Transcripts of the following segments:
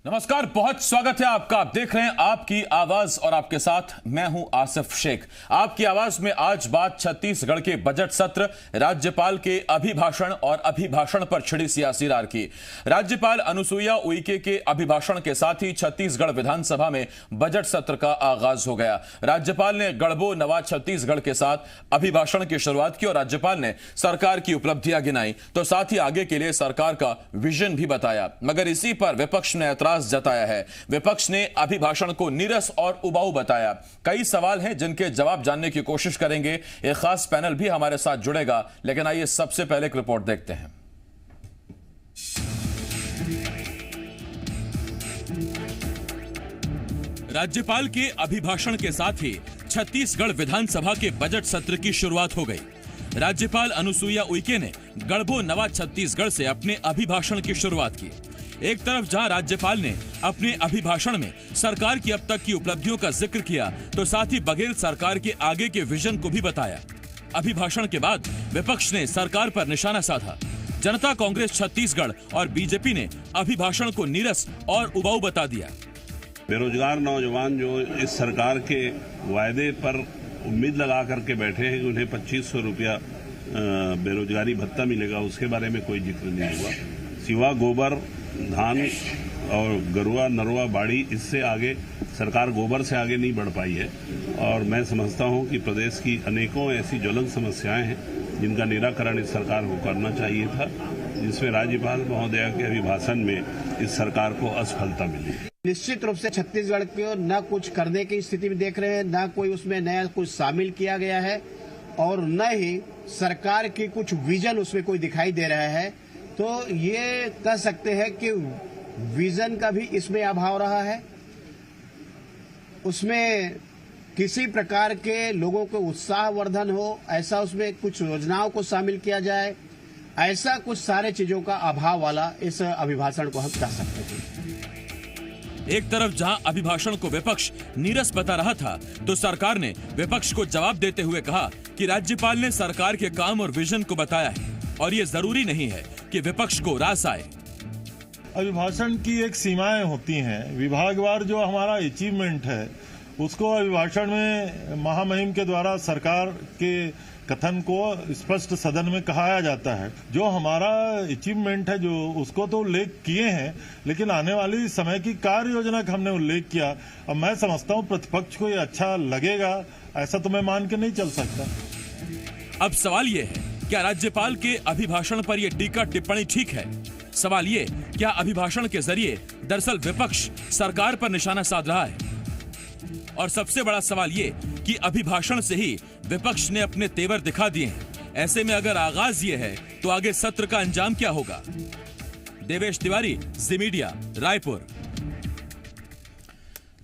नमस्कार, बहुत स्वागत है आपका। आप देख रहे हैं आपकी आवाज और आपके साथ मैं हूं आसिफ शेख। आपकी आवाज में आज बात छत्तीसगढ़ के बजट सत्र, राज्यपाल के अभिभाषण और अभिभाषण पर छिड़ी सियासी रार की। राज्यपाल अनुसुईया उइके के अभिभाषण के साथ ही छत्तीसगढ़ विधानसभा में बजट सत्र का आगाज हो गया। राज्यपाल ने गढ़बो नवा छत्तीसगढ़ के साथ अभिभाषण की शुरुआत की और राज्यपाल ने सरकार की उपलब्धियां गिनाई तो साथ ही आगे के लिए सरकार का विजन भी बताया। मगर इसी पर विपक्ष ने ऐतराज जताया है। विपक्ष ने अभिभाषण को नीरस और उबाऊ बताया। कई सवाल हैं जिनके जवाब जानने की कोशिश करेंगे। एक खास पैनल भी हमारे साथ जुड़ेगा, लेकिन आइए सबसे पहले एक रिपोर्ट देखते हैं। राज्यपाल के अभिभाषण के साथ ही छत्तीसगढ़ विधानसभा के बजट सत्र की शुरुआत हो गई। राज्यपाल अनुसुईया उइके ने गढ़बो नवा छत्तीसगढ़ से अपने अभिभाषण की शुरुआत की। एक तरफ जहां राज्यपाल ने अपने अभिभाषण में सरकार की अब तक की उपलब्धियों का जिक्र किया तो साथ ही बघेल सरकार के आगे के विजन को भी बताया। अभिभाषण के बाद विपक्ष ने सरकार पर निशाना साधा। जनता कांग्रेस छत्तीसगढ़ और बीजेपी ने अभिभाषण को नीरस और उबाऊ बता दिया। बेरोजगार नौजवान जो इस सरकार के वायदे पर उम्मीद लगा करके बैठे हैं कि उन्हें 2500 रुपया बेरोजगारी भत्ता मिलेगा, उसके बारे में कोई जिक्र नहीं हुआ। सिवा गोबर, धान और गरुआ नरुआ बाड़ी, इससे आगे सरकार गोबर से आगे नहीं बढ़ पाई है। और मैं समझता हूं कि प्रदेश की अनेकों ऐसी ज्वलंत समस्याएं हैं जिनका निराकरण इस सरकार को करना चाहिए था, जिसमें राज्यपाल महोदया के अभिभाषण में इस सरकार को असफलता मिली। निश्चित रूप से छत्तीसगढ़ को न कुछ करने की स्थिति में देख रहे हैं, न कोई उसमें नया कुछ शामिल किया गया है और न ही सरकार की कुछ विजन उसमें कोई दिखाई दे रहा है। तो ये कह सकते हैं कि विजन का भी इसमें अभाव रहा है। उसमें किसी प्रकार के लोगों को उत्साहवर्धन हो, ऐसा उसमें कुछ योजनाओं को शामिल किया जाए, ऐसा कुछ सारे चीजों का अभाव वाला इस अभिभाषण को हम कह सकते थे। एक तरफ जहां अभिभाषण को विपक्ष नीरस बता रहा था तो सरकार ने विपक्ष को जवाब देते हुए कहा कि राज्यपाल ने सरकार के काम और विजन को बताया है और ये जरूरी नहीं है कि विपक्ष को रास आए। अभिभाषण की एक सीमाएं होती हैं। विभागवार जो हमारा अचीवमेंट है उसको अभिभाषण में महामहिम के द्वारा सरकार के कथन को स्पष्ट सदन में कहाया जाता है। जो हमारा अचीवमेंट है जो उसको तो उल्लेख किए हैं, लेकिन आने वाली समय की कार्य योजना का हमने उल्लेख किया। अब मैं समझता हूं प्रतिपक्ष को ये अच्छा लगेगा, ऐसा तो मैं मान के नहीं चल सकता। अब सवाल ये है, क्या राज्यपाल के अभिभाषण पर यह टीका टिप्पणी ठीक है? सवाल ये, क्या अभिभाषण के जरिए दरअसल विपक्ष सरकार पर निशाना साध रहा है? और सबसे बड़ा सवाल ये कि अभिभाषण से ही विपक्ष ने अपने तेवर दिखा दिए हैं। ऐसे में अगर आगाज ये है तो आगे सत्र का अंजाम क्या होगा? देवेश तिवारी, जी मीडिया, रायपुर।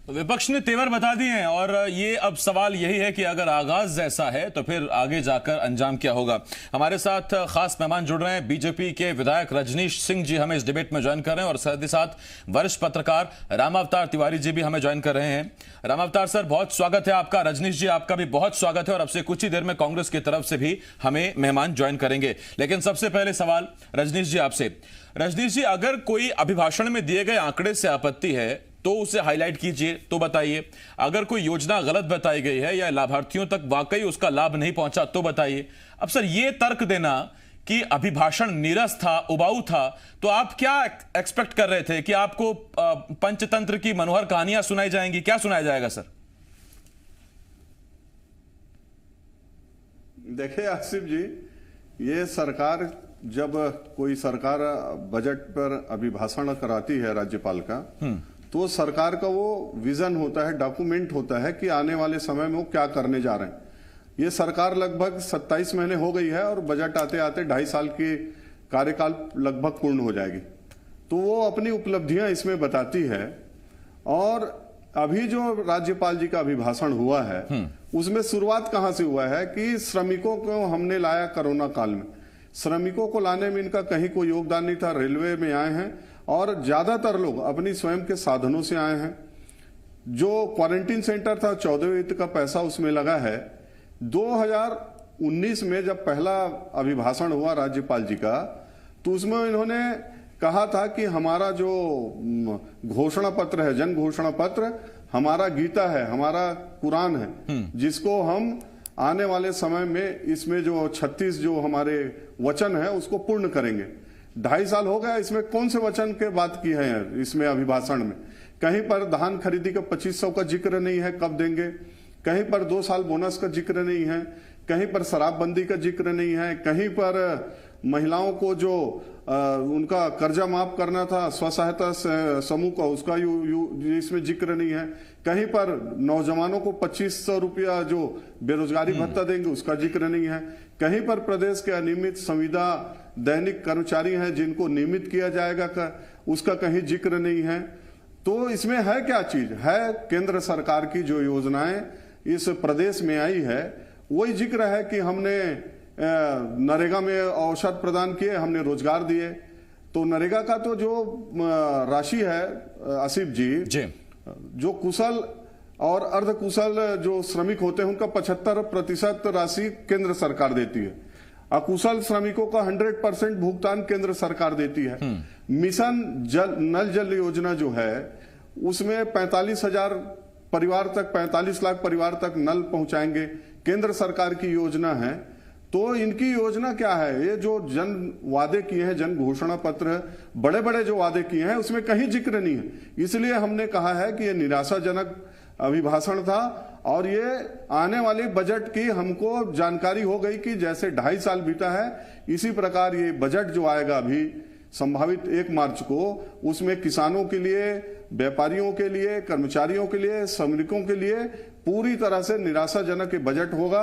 विपक्ष ने तेवर बता दिए हैं और ये अब सवाल यही है कि अगर आगाज ऐसा है तो फिर आगे जाकर अंजाम क्या होगा। हमारे साथ खास मेहमान जुड़ रहे हैं। बीजेपी के विधायक रजनीश सिंह जी हमें इस डिबेट में ज्वाइन कर रहे हैं और साथ ही साथ वरिष्ठ पत्रकार रामावतार तिवारी जी भी हमें ज्वाइन कर रहे हैं। रामावतार सर, बहुत स्वागत है आपका। रजनीश जी, आपका भी बहुत स्वागत है और अब से कुछ ही देर में कांग्रेस की तरफ से भी हमें मेहमान ज्वाइन करेंगे। लेकिन सबसे पहले सवाल रजनीश जी आपसे। रजनीश जी, अगर कोई अभिभाषण में दिए गए आंकड़े से आपत्ति है तो उसे हाईलाइट कीजिए, तो बताइए। अगर कोई योजना गलत बताई गई है या लाभार्थियों तक वाकई उसका लाभ नहीं पहुंचा तो बताइए। अब सर, ये तर्क देना कि अभिभाषण नीरस था, उबाऊ था, तो आप क्या एक्सपेक्ट कर रहे थे कि आपको पंचतंत्र की मनोहर कहानियां सुनाई जाएंगी? क्या सुनाया जाएगा सर? देखिए आसिफ जी, ये सरकार जब कोई सरकार बजट पर अभिभाषण कराती है राज्यपाल का, तो सरकार का वो विजन होता है, डॉक्यूमेंट होता है कि आने वाले समय में वो क्या करने जा रहे हैं। ये सरकार लगभग 27 महीने हो गई है और बजट आते आते 2.5 साल की कार्यकाल लगभग पूर्ण हो जाएगी। तो वो अपनी उपलब्धियां इसमें बताती है। और अभी जो राज्यपाल जी का अभिभाषण हुआ है उसमें शुरुआत कहां से हुआ है कि श्रमिकों को हमने लाया कोरोना काल में। श्रमिकों को लाने में इनका कहीं कोई योगदान नहीं था। रेलवे में आए हैं और ज्यादातर लोग अपनी स्वयं के साधनों से आए हैं। जो क्वारंटीन सेंटर था 14 वित्त का पैसा उसमें लगा है। 2019 में जब पहला अभिभाषण हुआ राज्यपाल जी का, तो उसमें इन्होंने कहा था कि हमारा जो घोषणा पत्र है, जन घोषणा पत्र, हमारा गीता है, हमारा कुरान है, जिसको हम आने वाले समय में इसमें जो 36 जो हमारे वचन है उसको पूर्ण करेंगे। 2.5 साल हो गया, इसमें कौन से वचन के बात की है इसमें अभिभाषण में? कहीं पर धान खरीदी का 2500 का जिक्र नहीं है, कब देंगे? कहीं पर 2 साल बोनस का जिक्र नहीं है, कहीं पर शराबबंदी का जिक्र नहीं है, कहीं पर महिलाओं को जो उनका कर्जा माफ करना था स्व सहायता समूह का, उसका इसमें जिक्र नहीं है, कहीं पर नौजवानों को 2500 रुपया जो बेरोजगारी भत्ता देंगे उसका जिक्र नहीं है, कहीं पर प्रदेश के अनियमित संविदा दैनिक कर्मचारी हैं जिनको नियमित किया जाएगा उसका कहीं जिक्र नहीं है। तो इसमें है क्या चीज? है केंद्र सरकार की जो योजनाएं इस प्रदेश में आई है, वही जिक्र है कि हमने नरेगा में अवसर प्रदान किए, हमने रोजगार दिए। तो नरेगा का तो जो राशि है आसिफ जी, जो कुशल और अर्धकुशल जो श्रमिक होते हैं उनका 75% राशि केंद्र सरकार देती है। अकुशल श्रमिकों का 100% भुगतान केंद्र सरकार देती है। मिशन नल जल योजना जो है उसमें 45,000 परिवार तक, 45 लाख परिवार तक नल पहुंचाएंगे, केंद्र सरकार की योजना है। तो इनकी योजना क्या है? ये जो जन वादे किए हैं, जन घोषणा पत्र, बड़े बड़े जो वादे किए हैं उसमें कहीं जिक्र नहीं है। इसलिए हमने कहा है कि ये निराशाजनक अभिभाषण था और ये आने वाली बजट की हमको जानकारी हो गई कि जैसे 2.5 साल बीता है इसी प्रकार ये बजट जो आएगा अभी संभावित 1 मार्च को, उसमें किसानों के लिए, व्यापारियों के लिए, कर्मचारियों के लिए, श्रमिकों के लिए पूरी तरह से निराशाजनक बजट होगा।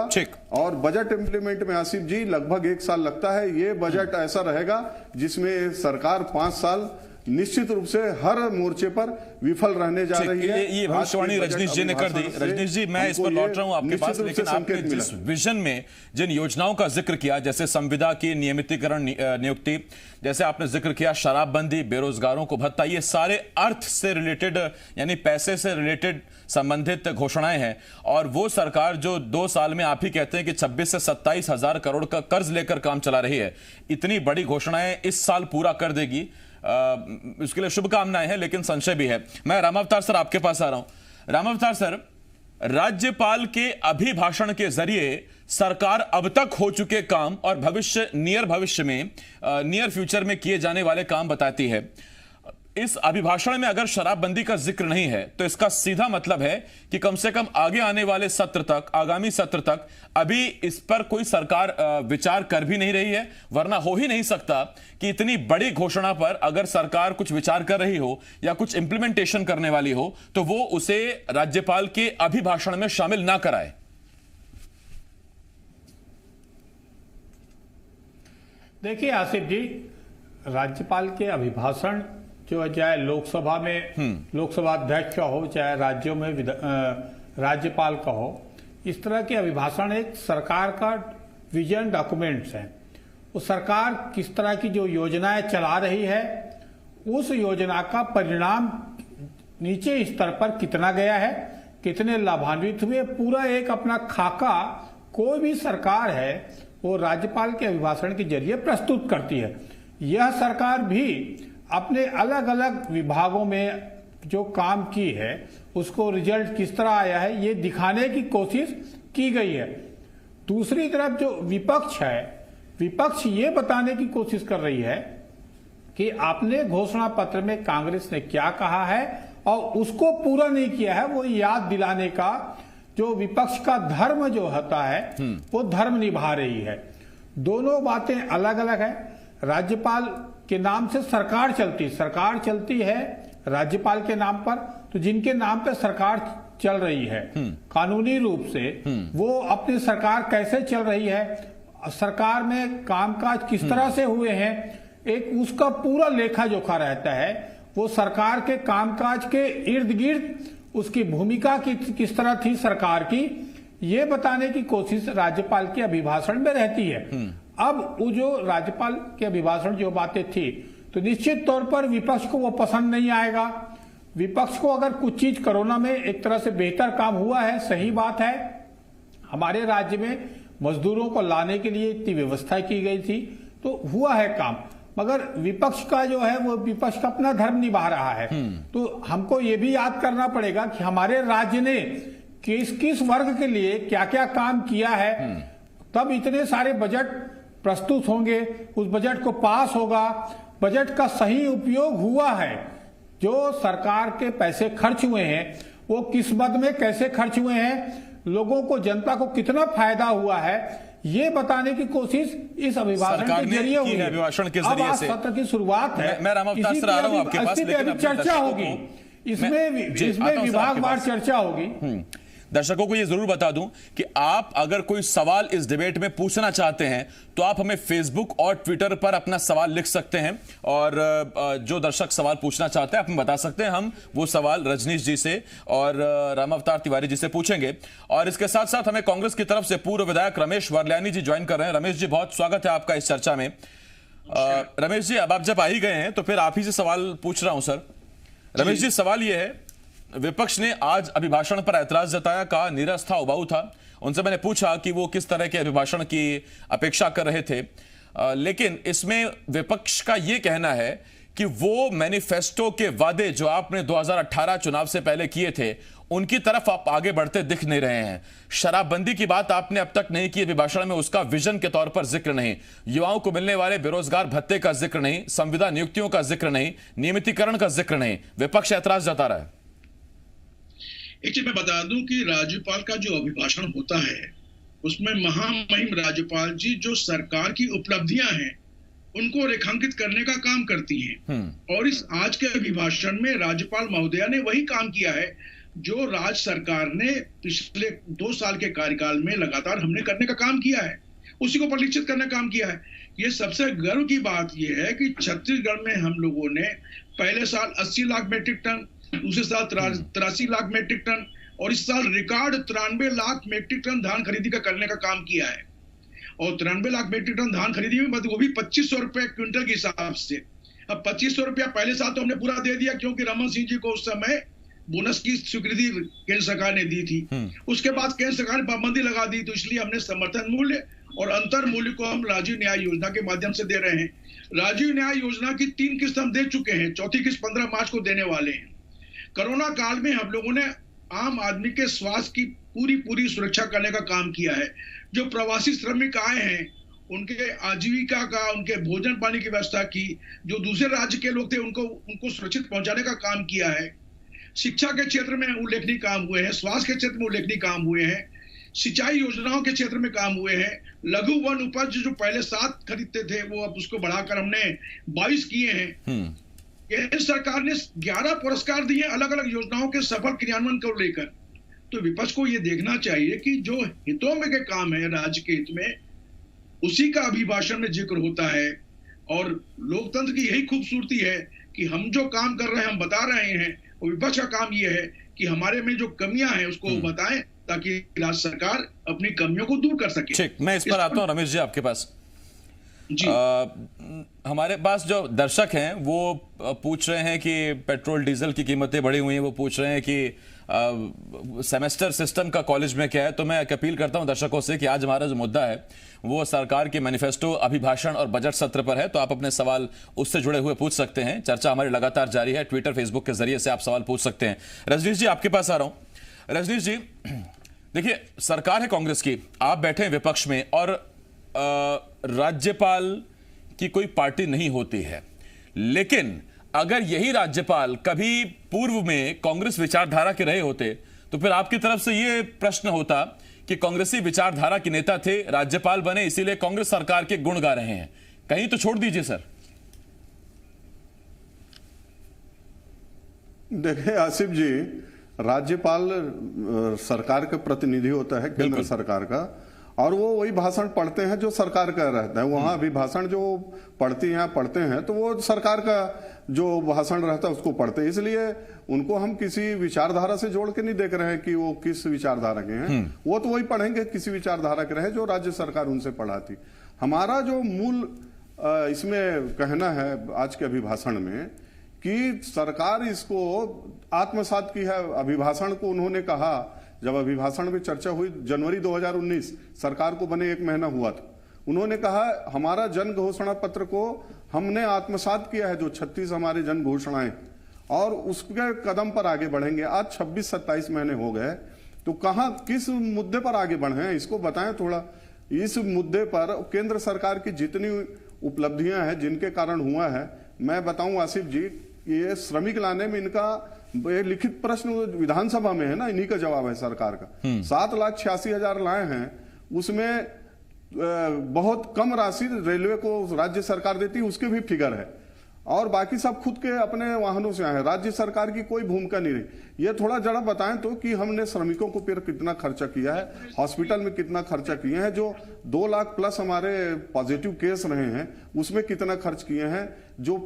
और बजट इंप्लीमेंट में आसिफ जी लगभग 1 साल लगता है। ये बजट ऐसा रहेगा जिसमें सरकार 5 साल निश्चित रूप से हर मोर्चे पर विफल रहने जा रही है। ये भविष्यवाणी रजनीश जी ने कर दी। रजनीश जी, मैं इस पर लौट रहा हूं आपके पास, लेकिन आपने जिस विजन में जिन योजनाओं का जिक्र किया, जैसे संविदा की नियमितीकरण नियुक्ति, जैसे आपने जिक्र किया शराबबंदी, बेरोजगारों को भत्ता, ये सारे अर्थ से रिलेटेड यानी पैसे से रिलेटेड संबंधित घोषणाएं हैं। और वो सरकार जो 2 साल में आप ही कहते हैं कि 26 से 27 हजार करोड़ का कर्ज लेकर काम चला रही है, इतनी बड़ी घोषणाएं इस साल पूरा कर देगी, उसके लिए शुभकामनाएं हैं, लेकिन संशय भी है। मैं रामावतार सर आपके पास आ रहा हूं। रामावतार सर, राज्यपाल के अभिभाषण के जरिए सरकार अब तक हो चुके काम और नियर भविष्य में, नियर फ्यूचर में किए जाने वाले काम बताती है। इस अभिभाषण में अगर शराबबंदी का जिक्र नहीं है तो इसका सीधा मतलब है कि कम से कम आगे आने वाले सत्र तक, आगामी सत्र तक अभी इस पर कोई सरकार विचार कर भी नहीं रही है। वरना हो ही नहीं सकता कि इतनी बड़ी घोषणा पर अगर सरकार कुछ विचार कर रही हो या कुछ इंप्लीमेंटेशन करने वाली हो तो वो उसे राज्यपाल के अभिभाषण में शामिल ना कराए। देखिए आसिफ जी, राज्यपाल के अभिभाषण जो चाहे लोकसभा में लोकसभा अध्यक्ष का हो, चाहे राज्यों में राज्यपाल का हो, इस तरह के अभिभाषण एक सरकार का विजन डॉक्यूमेंट्स हैं। वो सरकार किस तरह की जो योजनाएं चला रही है, उस योजना का परिणाम नीचे स्तर पर कितना गया है, कितने लाभान्वित हुए, पूरा एक अपना खाका कोई भी सरकार है वो राज्यपाल के अभिभाषण के जरिए प्रस्तुत करती है। यह सरकार भी अपने अलग अलग विभागों में जो काम की है उसको रिजल्ट किस तरह आया है ये दिखाने की कोशिश की गई है। दूसरी तरफ जो विपक्ष है, विपक्ष ये बताने की कोशिश कर रही है कि आपने घोषणा पत्र में कांग्रेस ने क्या कहा है और उसको पूरा नहीं किया है, वो याद दिलाने का जो विपक्ष का धर्म जो होता है वो धर्म निभा रही है। दोनों बातें अलग अलग है। राज्यपाल के नाम से सरकार चलती है राज्यपाल के नाम पर, तो जिनके नाम पर सरकार चल रही है कानूनी रूप से वो अपनी सरकार कैसे चल रही है, सरकार में कामकाज किस तरह से हुए हैं, एक उसका पूरा लेखा जोखा रहता है। वो सरकार के कामकाज के इर्द गिर्द उसकी भूमिका किस तरह थी सरकार की, ये बताने की कोशिश राज्यपाल के अभिभाषण में रहती है। अब वो जो राज्यपाल के अभिभाषण जो बातें थी तो निश्चित तौर पर विपक्ष को वो पसंद नहीं आएगा। विपक्ष को अगर कुछ चीज कोरोना में एक तरह से बेहतर काम हुआ है, सही बात है, हमारे राज्य में मजदूरों को लाने के लिए इतनी व्यवस्था की गई थी तो हुआ है काम, मगर विपक्ष का जो है वो विपक्ष का अपना धर्म निभा रहा है। तो हमको ये भी याद करना पड़ेगा कि हमारे राज्य ने किस किस वर्ग के लिए क्या क्या काम किया है, तब इतने सारे बजट प्रस्तुत होंगे, उस बजट को पास होगा, बजट का सही उपयोग हुआ है, जो सरकार के पैसे खर्च हुए हैं वो किस मद में कैसे खर्च हुए हैं, लोगों को जनता को कितना फायदा हुआ है, ये बताने की कोशिश इस अभिभाषण के जरिए हुई है। अभिभाषण के अब जरिए आज से सत्र की शुरुआत है, मैं राम अवतार सर आ रहा हूं आपके पास, लेकिन अभी चर्चा होगी, इसमें विभागवार चर्चा होगी। दर्शकों को यह जरूर बता दूं कि आप अगर कोई सवाल इस डिबेट में पूछना चाहते हैं तो आप हमें फेसबुक और ट्विटर पर अपना सवाल लिख सकते हैं, और जो दर्शक सवाल पूछना चाहते हैं आप हमें बता सकते हैं, हम वो सवाल रजनीश जी से और राम अवतार तिवारी जी से पूछेंगे। और इसके साथ साथ हमें कांग्रेस की तरफ से पूर्व विधायक रमेश वर्ल्यानी जी ज्वाइन कर रहे हैं। रमेश जी, बहुत स्वागत है आपका इस चर्चा में। रमेश जी, अब आप जब आ ही गए हैं तो फिर आप ही से सवाल पूछ रहा हूं सर। रमेश जी, सवाल यह है, विपक्ष ने आज अभिभाषण पर ऐतराज जताया, कहा नीरस था, उबाऊ था। उनसे मैंने पूछा कि वो किस तरह के अभिभाषण की अपेक्षा कर रहे थे, लेकिन इसमें विपक्ष का ये कहना है कि वो मैनिफेस्टो के वादे जो आपने 2018 चुनाव से पहले किए थे उनकी तरफ आप आगे बढ़ते दिख नहीं रहे हैं। शराबबंदी की बात आपने अब तक नहीं की अभिभाषण में, उसका विजन के तौर पर जिक्र नहीं, युवाओं को मिलने वाले बेरोजगार भत्ते का जिक्र नहीं, संविदा नियुक्तियों का जिक्र नहीं, नियमितीकरण का जिक्र नहीं। विपक्ष ऐतराज जता रहा है। एक चीज मैं बता दूं कि राज्यपाल का जो अभिभाषण होता है उसमें महामहिम राज्यपाल जी जो सरकार की उपलब्धियां हैं उनको रेखांकित करने का काम करती हैं, और इस आज के अभिभाषण में राज्यपाल महोदया ने वही काम किया है जो राज्य सरकार ने पिछले 2 साल के कार्यकाल में लगातार हमने करने का काम किया है, उसी को परिलक्षित करने का काम किया है। ये सबसे गर्व की बात यह है कि छत्तीसगढ़ में हम लोगों ने पहले साल 80 लाख मेट्रिक टन, दूसरे साल 83 लाख मेट्रिक टन, और इस साल रिकॉर्ड 93 लाख मेट्रिक टन धान खरीदी का करने का काम किया है। और 93 लाख मेट्रिक टन धान खरीदी में वो भी 2500 रुपए क्विंटल के हिसाब से। अब 2500 रुपया पहले साल तो हमने पूरा दे दिया, क्योंकि रमन सिंह जी को उस समय बोनस की स्वीकृति केंद्र सरकार ने दी थी। उसके बाद केंद्र सरकार ने पाबंदी लगा दी, तो इसलिए हमने समर्थन मूल्य और अंतर मूल्य को हम राजीव न्याय योजना के माध्यम से दे रहे हैं। राजीव न्याय योजना की 3 किस्त हम दे चुके हैं, चौथी किस्त 15 मार्च को देने वाले हैं। कोरोना काल में हम लोगों ने आम आदमी के स्वास्थ्य की पूरी सुरक्षा करने का काम किया है। जो प्रवासी श्रमिक आए हैं उनके आजीविका का, उनके भोजन पानी की व्यवस्था की, जो दूसरे राज्य के लोग थे उनको सुरक्षित पहुंचाने का काम किया है। शिक्षा के क्षेत्र में उल्लेखनीय काम हुए हैं, स्वास्थ्य के क्षेत्र में उल्लेखनीय काम हुए हैं, सिंचाई योजनाओं के क्षेत्र में काम हुए हैं। लघु वन उपज जो पहले 7 खरीदते थे वो अब उसको बढ़ाकर हमने 22 किए हैं। केंद्र सरकार ने 11 पुरस्कार दिए अलग अलग योजनाओं के सफल क्रियान्वयन को लेकर। तो विपक्ष को यह देखना चाहिए कि जो हितों में के काम है राज्य के हित में, उसी का अभिभाषण में जिक्र होता है। और लोकतंत्र की यही खूबसूरती है कि हम जो काम कर रहे हैं हम बता रहे हैं, और विपक्ष का काम यह है कि हमारे में जो कमियां हैं उसको बताएं, ताकि राज्य सरकार अपनी कमियों को दूर कर सके। ठीक, मैं इस पर आता हूं रमेश जी आपके पास। जी। हमारे पास जो दर्शक हैं वो पूछ रहे हैं कि पेट्रोल डीजल की कीमतें बढ़ी हुई हैं, वो पूछ रहे हैं कि सेमेस्टर सिस्टम का कॉलेज में क्या है। तो मैं एक अपील करता हूं दर्शकों से कि आज हमारा जो मुद्दा है वो सरकार के मैनिफेस्टो, अभिभाषण और बजट सत्र पर है, तो आप अपने सवाल उससे जुड़े हुए पूछ सकते हैं। चर्चा हमारी लगातार जारी है, ट्विटर फेसबुक के जरिए से आप सवाल पूछ सकते हैं। रजनीश जी आपके पास आ रहा हूं। रजनीश जी, देखिए सरकार है कांग्रेस की, आप बैठे हैं विपक्ष में, और राज्यपाल की कोई पार्टी नहीं होती है, लेकिन अगर यही राज्यपाल कभी पूर्व में कांग्रेस विचारधारा के रहे होते तो फिर आपकी तरफ से यह प्रश्न होता कि कांग्रेसी विचारधारा के नेता थे, राज्यपाल बने, इसीलिए कांग्रेस सरकार के गुण गा रहे हैं। कहीं तो छोड़ दीजिए सर। देखिए आसिफ जी, राज्यपाल सरकार का प्रतिनिधि होता है, केंद्र सरकार का, और वो वही भाषण पढ़ते हैं जो सरकार का रहता है। वहां भी भाषण जो पढ़ते हैं तो वो सरकार का जो भाषण रहता है उसको पढ़ते हैं। इसलिए उनको हम किसी विचारधारा से जोड़ के नहीं देख रहे हैं कि वो किस विचारधारा के हैं। वो तो वही पढ़ेंगे किसी विचारधारा के रहे जो राज्य सरकार उनसे पढ़ाती। हमारा जो मूल इसमें कहना है आज के अभिभाषण में कि सरकार इसको आत्मसात की है। अभिभाषण को उन्होंने कहा, जब अभिभाषण में चर्चा हुई जनवरी 2019, सरकार को बने 1 महीना हुआ था, उन्होंने कहा हमारा जन घोषणा पत्र को हमने आत्मसात किया है जो 36 हमारे जन घोषणाएं, और उसके कदम पर आगे बढ़ेंगे। आज 26-27 महीने हो गए, तो कहां किस मुद्दे पर आगे बढ़े हैं इसको बताएं थोड़ा। इस मुद्दे पर केंद्र सरकार की जितनी उपलब्धियां हैं जिनके कारण हुआ है, मैं बताऊं आसिफ जी, ये श्रमिक लाने में इनका ये लिखित प्रश्न विधानसभा में है ना, इन्हीं का जवाब है सरकार का। 7,86,000 लाए हैं, उसमें बहुत कम राशि रेलवे को राज्य सरकार देती है, उसके भी फिगर है, और बाकी सब खुद के अपने वाहनों से आए हैं। राज्य सरकार की कोई भूमिका नहीं रही। ये थोड़ा जरा बताएं तो कि हमने श्रमिकों को फिर कितना खर्चा किया है, हॉस्पिटल में कितना खर्चा किए हैं, जो 2 लाख प्लस हमारे पॉजिटिव केस रहे हैं उसमें कितना खर्च किए हैं, जो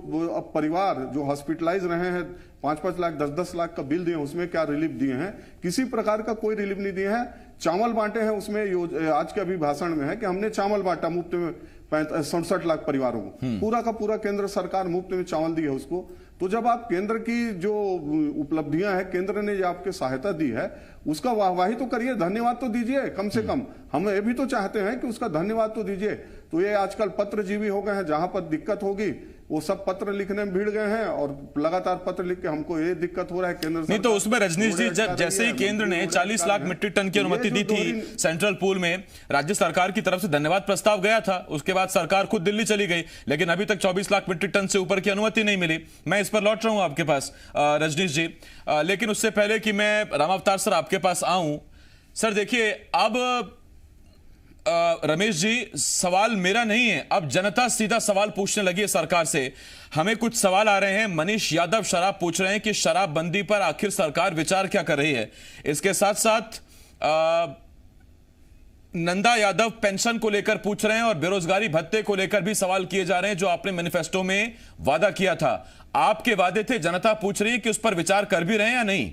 परिवार जो हॉस्पिटलाइज रहे हैं 5-5 लाख 10-10 लाख का बिल दिए उसमें क्या रिलीफ दिए हैं, किसी प्रकार का कोई रिलीफ नहीं दिए हैं। चावल बांटे हैं, उसमें आज के अभिभाषण में है कि हमने चावल बांटा मुफ्त में 67 लाख परिवारों को, पूरा का पूरा केंद्र सरकार मुफ्त में चावल दी है उसको। तो जब आप केंद्र की जो उपलब्धियां हैं, केंद्र ने जो आपके सहायता दी है, उसका वाहवाही तो करिए, धन्यवाद तो दीजिए कम से कम। हम ये भी तो चाहते हैं कि उसका धन्यवाद तो दीजिए। तो ये आजकल पत्रजीवी हो गए हैं, जहां पर दिक्कत होगी वो सब पत्र लिखने में भीड़ गए हैं, और लगातार पत्र लिख के हमको ये दिक्कत हो रहा है केंद्र नहीं। तो उसमें रजनीश जी, जैसे ही केंद्र ने 40 लाख मीट्रिक टन की अनुमति दी थी सेंट्रल पूल में, राज्य सरकार की तरफ से धन्यवाद प्रस्ताव गया था, उसके बाद सरकार खुद दिल्ली चली गई, लेकिन अभी तक 24 लाख मीट्रिक टन से ऊपर की अनुमति नहीं मिली। मैं इस पर लौट रहा हूं आपके पास रजनीश जी, लेकिन उससे पहले कि मैं रामावतार सर आपके पास आऊं, सर देखिए, अब रमेश जी, सवाल मेरा नहीं है, अब जनता सीधा सवाल पूछने लगी है सरकार से। हमें कुछ सवाल आ रहे हैं। मनीष यादव शराब पूछ रहे हैं कि शराबबंदी पर आखिर सरकार विचार क्या कर रही है। इसके साथ साथ नंदा यादव पेंशन को लेकर पूछ रहे हैं, और बेरोजगारी भत्ते को लेकर भी सवाल किए जा रहे हैं, जो आपने मैनिफेस्टो में वादा किया था। आपके वादे थे, जनता पूछ रही है कि उस पर विचार कर भी रहे हैं या नहीं।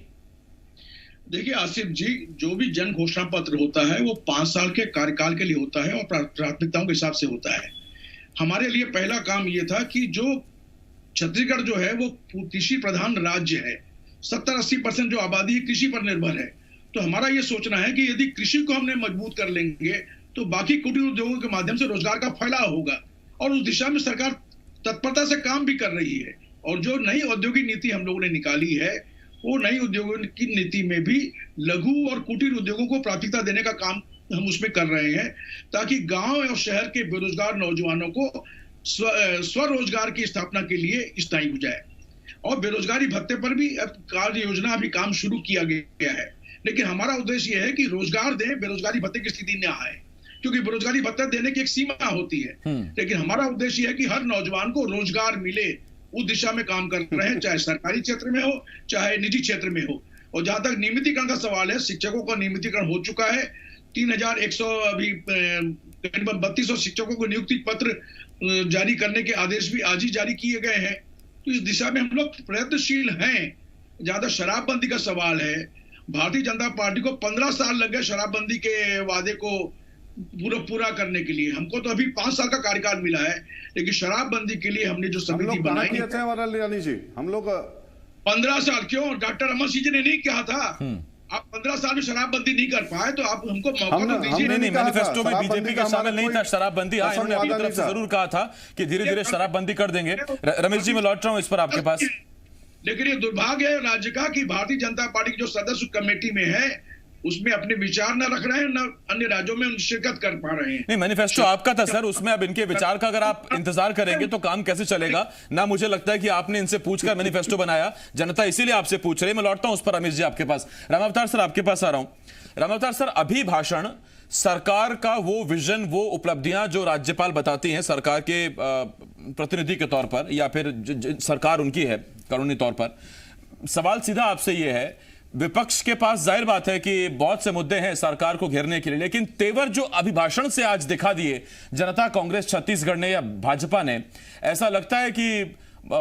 देखिए आसिफ जी, जो भी जन घोषणा पत्र होता है वो 5 साल के कार्यकाल के लिए होता है और प्राथमिकताओं के हिसाब से होता है। हमारे लिए पहला काम ये था कि जो छत्तीसगढ़ जो है वो कृषि प्रधान राज्य है, 70-80% जो आबादी है कृषि पर निर्भर है। तो हमारा ये सोचना है कि यदि कृषि को हमने मजबूत कर लेंगे तो बाकी कुटीर उद्योगों के माध्यम से रोजगार का फैलाव होगा, और उस दिशा में सरकार तत्परता से काम भी कर रही है। और जो नई औद्योगिक नीति हम लोगों ने निकाली है, वो नई उद्योगों की नीति में भी लघु और कुटीर उद्योगों को प्राथमिकता देने का काम हम उसमें कर रहे हैं, ताकि गांव और शहर के बेरोजगार नौजवानों को स्वरोजगार की स्थापना के लिए स्थायी हो जाए। और बेरोजगारी भत्ते पर भी अब कार्य योजना अभी काम शुरू किया गया है, लेकिन हमारा उद्देश्य यह है कि रोजगार दें, बेरोजगारी भत्ते की स्थिति न आए, क्योंकि बेरोजगारी भत्ता देने की एक सीमा होती है। लेकिन हमारा उद्देश्य यह है कि हर नौजवान को रोजगार मिले, उस दिशा में काम कर रहे हैं, चाहे सरकारी क्षेत्र में हो चाहे निजी क्षेत्र में हो। और जहां तक नियमितीकरण का सवाल है, शिक्षकों का नियमितीकरण हो चुका है। 3,100 अभी करीबन 3200 शिक्षकों को नियुक्ति पत्र जारी करने के आदेश भी आज ही जारी किए गए हैं। तो इस दिशा में हम लोग प्रयत्नशील हैं। ज्यादा शराबबंदी का सवाल है, भारतीय जनता पार्टी को 15 साल लग गए शराबबंदी के वादे को पूरा करने के लिए। हमको तो अभी 5 साल का कार्यकाल मिला है, लेकिन शराबबंदी के लिए हमने जो समिति बनाई है, हम लोग 15 साल क्यों, डॉक्टर अमर सिंह जी ने नहीं कहा था आप 15 साल में शराबबंदी नहीं कर पाए तो आप हमको मौका तो दीजिए। नहीं, मैनिफेस्टो में बीजेपी का शामिल नहीं था शराबबंदी। हाँ, इन्होंने अपनी तरफ से जरूर कहा था कि धीरे धीरे शराबबंदी कर देंगे। रमेश जी, मैं लौट रहा हूं इस पर आपके पास। लेकिन ये दुर्भाग्य है राज्य का कि भारतीय जनता पार्टी की जो सदस्य कमेटी में है उसमें अपने विचार न रख रहे हैं, न अन्य राज्यों में शिरकत कर पा रहे हैं। नहीं, मैनिफेस्टो आपका था सर, उसमें अब इनके विचार का अगर आप इंतजार करेंगे तो काम कैसे चलेगा। ना मुझे लगता है कि आपने इनसे पूछकर मैनिफेस्टो बनाया, जनता इसीलिए आपसे पूछ रही है। मैं लौटता हूं उस पर रमेश जी आपके पास। रामावतार सर आपके पास आ रहा हूं। रामावतार सर, अभिभाषण सरकार का वो विजन, वो उपलब्धियां जो राज्यपाल बताती हैं सरकार के प्रतिनिधि के तौर पर, या फिर सरकार उनकी है कानूनी तौर पर, सवाल सीधा आपसे ये है, विपक्ष के पास जाहिर बात है कि बहुत से मुद्दे हैं सरकार को घेरने के लिए, लेकिन तेवर जो अभिभाषण से आज दिखा दिए जनता कांग्रेस छत्तीसगढ़ ने या भाजपा ने, ऐसा लगता है कि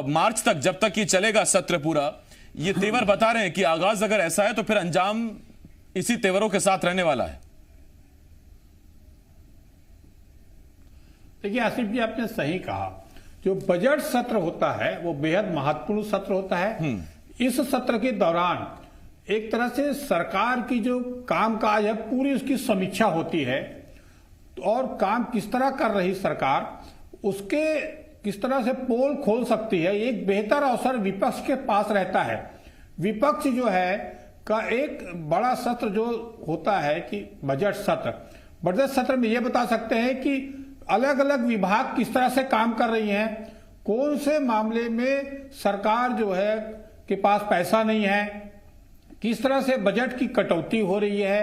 मार्च तक, जब तक ये चलेगा सत्र पूरा, ये तेवर बता रहे हैं कि आगाज अगर ऐसा है तो फिर अंजाम इसी तेवरों के साथ रहने वाला है। देखिए आसिफ जी, आपने सही कहा, जो बजट सत्र होता है वो बेहद महत्वपूर्ण सत्र होता है। इस सत्र के दौरान एक तरह से सरकार की जो कामकाज है पूरी उसकी समीक्षा होती है, और काम किस तरह कर रही सरकार उसके किस तरह से पोल खोल सकती है, एक बेहतर अवसर विपक्ष के पास रहता है। विपक्ष जो है का एक बड़ा सत्र जो होता है कि बजट सत्र में ये बता सकते हैं कि अलग अलग विभाग किस तरह से काम कर रही हैं, कौन से मामले में सरकार जो है के पास पैसा नहीं है, किस तरह से बजट की कटौती हो रही है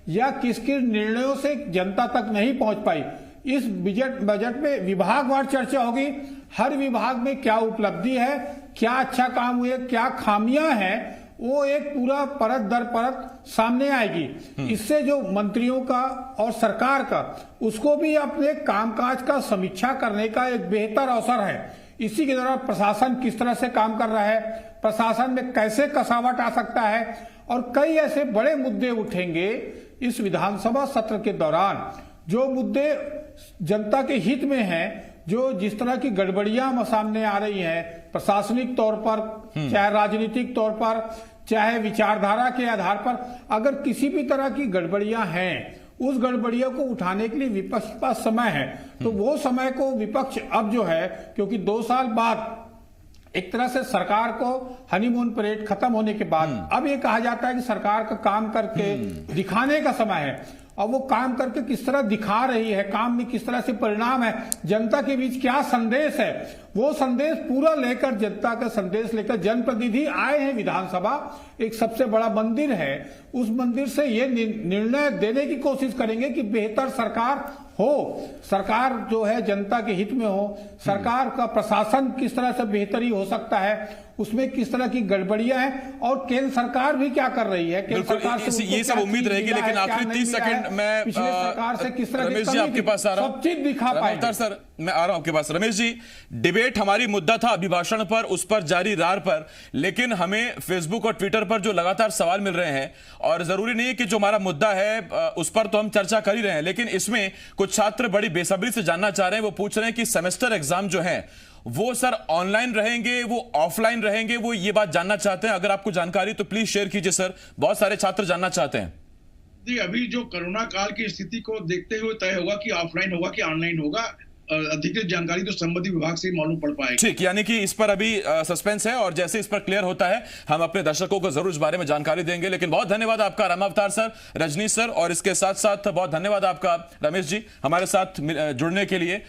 या किस किस निर्णयों से जनता तक नहीं पहुंच पाई। इस बजट में विभागवार चर्चा होगी, हर विभाग में क्या उपलब्धि है, क्या अच्छा काम हुए, क्या खामियां हैं, वो एक पूरा परत दर परत सामने आएगी। इससे जो मंत्रियों का और सरकार का उसको भी अपने कामकाज का समीक्षा करने का एक बेहतर अवसर है। इसी के दौरान प्रशासन किस तरह से काम कर रहा है, प्रशासन में कैसे कसावट आ सकता है और कई ऐसे बड़े मुद्दे उठेंगे इस विधानसभा सत्र के दौरान, जो मुद्दे जनता के हित में हैं, जो जिस तरह की गड़बड़ियां सामने आ रही हैं प्रशासनिक तौर पर, चाहे राजनीतिक तौर पर, चाहे विचारधारा के आधार पर, अगर किसी भी तरह की गड़बड़ियां हैं, उस गड़बड़ियों को उठाने के लिए विपक्ष के पास समय है। तो वो समय को विपक्ष अब जो है, क्योंकि 2 साल बाद एक तरह से सरकार को हनीमून परेड खत्म होने के बाद अब ये कहा जाता है कि सरकार का काम करके दिखाने का समय है। और वो काम करके किस तरह दिखा रही है, काम में किस तरह से परिणाम है, जनता के बीच क्या संदेश है, वो संदेश पूरा लेकर, जनता का संदेश लेकर जनप्रतिनिधि आए हैं विधानसभा। एक सबसे बड़ा मंदिर है, उस मंदिर से ये निर्णय देने की कोशिश करेंगे कि बेहतर सरकार हो, सरकार जो है जनता के हित में हो, सरकार का प्रशासन किस तरह से बेहतरी हो सकता है, उसमें किस तरह की गड़बड़ियां हैं और केंद्र सरकार भी क्या कर रही है, केंद्र सरकार से ये सब उम्मीद रहेगी। लेकिन आखिरी 30 सेकंड में पिछले सरकार से किस तरह रमेश जी आपके पास आ रहा हूं, सब चीज दिखा पाएंगे। सर मैं आ रहा हूं आपके पास। रमेश जी, डिबेट हमारी मुद्दा था अभिभाषण पर, उस पर जारी रार पर, लेकिन हमें फेसबुक और ट्विटर पर जो लगातार सवाल मिल रहे हैं, और जरूरी नहीं है कि जो हमारा मुद्दा है उस पर तो हम चर्चा कर ही रहे हैं, लेकिन इसमें कुछ छात्र बड़ी बेसब्री से जानना चाह रहे हैं। वो पूछ रहे हैं कि सेमेस्टर एग्जाम जो है वो सर ऑनलाइन रहेंगे, वो ऑफलाइन रहेंगे, वो ये बात जानना चाहते हैं। अगर आपको जानकारी तो प्लीज शेयर कीजिए सर, बहुत सारे छात्र जानना चाहते हैं। जी, अभी जो कोरोना काल की स्थिति को देखते हुए तय होगा कि ऑफलाइन होगा कि ऑनलाइन होगा। अधिकृत जानकारी तो संबंधित विभाग से मालूम पड़ पाएगी। ठीक, यानी कि इस पर अभी सस्पेंस है और जैसे इस पर क्लियर होता है हम अपने दर्शकों को जरूर इस बारे में जानकारी देंगे। लेकिन बहुत धन्यवाद आपका रामावतार सर, रजनीश सर, और इसके साथ साथ बहुत धन्यवाद आपका रमेश जी हमारे साथ जुड़ने के लिए।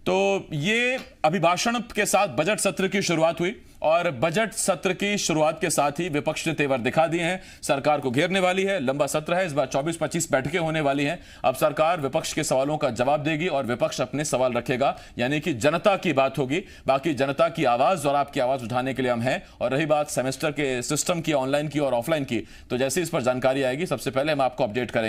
तो ये अभिभाषण के साथ बजट सत्र की शुरुआत हुई और बजट सत्र की शुरुआत के साथ ही विपक्ष ने तेवर दिखा दिए हैं, सरकार को घेरने वाली है। लंबा सत्र है, इस बार 24-25 बैठकें होने वाली हैं। अब सरकार विपक्ष के सवालों का जवाब देगी और विपक्ष अपने सवाल रखेगा, यानी कि जनता की बात होगी। बाकी जनता की आवाज और आपकी आवाज उठाने के लिए हम हैं। और रही बात सेमेस्टर के सिस्टम की, ऑनलाइन की और ऑफलाइन की, तो जैसे इस पर जानकारी आएगी सबसे पहले हम आपको अपडेट करेंगे।